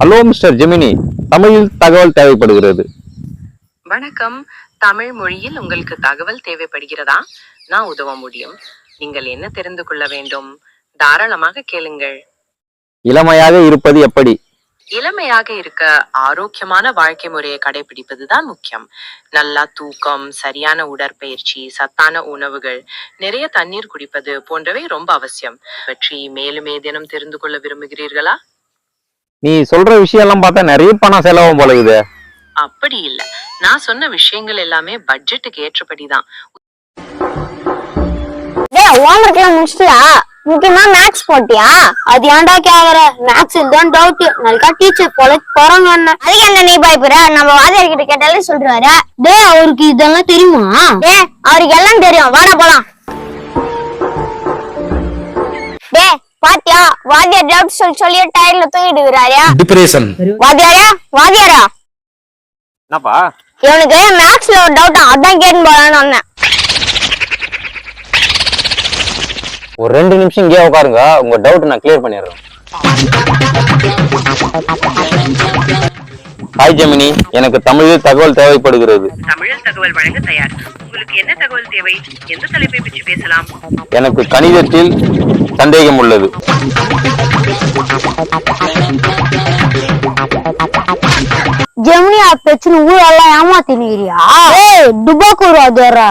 Hello mister Gemini, தமிழில் தகவல் தேவைப்படுகிறது. வணக்கம். தமிழ் மொழியில் உங்களுக்கு தகவல் தேவைப்படுகிறதா? நான் உதவ முடியும். நீங்கள் என்ன தெரிந்து கொள்ள வேண்டும்? தாராளமாக கேளுங்கள். இளமையாக இருப்பது எப்படி? இளமையாக இருக்க ஆரோக்கியமான வாழ்க்கை முறையை கடைபிடிப்பதுதான் முக்கியம். நல்லா தூக்கம், சரியான உடற்பயிற்சி, சத்தான உணவுகள், நிறைய தண்ணீர் குடிப்பது போன்றவை ரொம்ப அவசியம். பற்றி மேலும் ஏதேனும் தெரிந்து கொள்ள விரும்புகிறீர்களா? நீ சொல்ற விஷயம் எல்லாம் பார்த்தா நிறைய பணம் செலவும் போலகுது. அப்படி இல்ல, நான் சொன்ன விஷயங்கள் எல்லாமே பட்ஜெட்டுக்கு ஏற்றபடிதான். ஹோம்வொர்க்லாம் முடிச்சிட்டியா? முக்கியமா மேத்ஸ் போட்டியா? அது ஏன்டா கேக்குற? மேத்ஸ் இதுதான் டவுட். நாளைக்கா டீச்சர் போல போறாங்க. என்ன அதுக்கு என்ன நீ பயப்படுற? நம்ம வாத்தியார் கிட்ட கேட்டாலே சொல்றாரு. டேய், அவருக்கு இதெல்லாம் தெரியுமா? டேய், அவருக்கு எல்லாம் தெரியும். வாடா போலாம். டேய் பாத்தியா, வாத்தியார் டவுட் சொல்லி டயர்ல தூங்கிட்டு இருக்காரு. டிப்ரஷன். வாத்தியாரா என்னப்பா? இவனுக்கு மேத்ஸ்ல ஒரு டவுட், அதான் கேட்டு போறான்னு வந்தேன். ஒரு 2 நிமிஷம் இங்கே உட்காருங்க, உங்க டவுட் நான் கிளியர் பண்ணிடுறேன். ஹாய் ஜெமினி, எனக்கு தமிழில் தகவல் தேவைப்படுகிறது. தமிழில் தகவல் வழங்க தயார். உங்களுக்கு என்ன தகவல் தேவை? எந்த தலைப்பை பற்றி பேசலாம்? எனக்கு கணிதத்தில் சந்தேகம் உள்ளது. ஜெமினி பிரச்சனை ஊரெல்லாம் ஏமாத்தினுக்கிறியா? டுபாக்கூர் வாத்தியாரா?